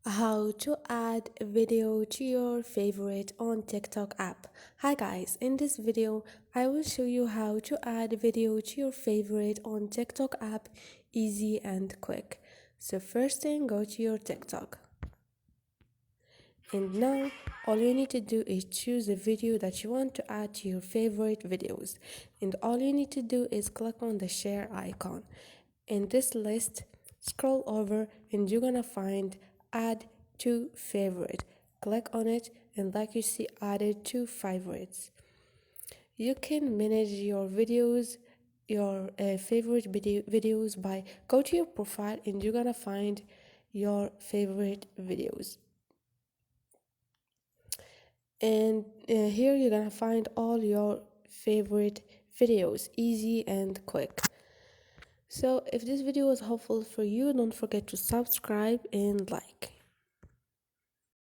How to add a video to your favorite on TikTok app. Hi guys, in this video I will show you how to add a video to your favorite on TikTok app easy and quick. So first thing, go to your TikTok. And now all you need to do is choose a video that you want to add to your favorite videos. And all you need to do is click on the share icon. In this list, scroll over and you're gonna find add to favorite. Click on it and like you see, added to favorites. You can manage your videos, your favorite videos by go to your profile and you're gonna find your favorite videos. And here you're gonna find all your favorite videos, easy and quick. So if this video was helpful for you, don't forget to subscribe and like.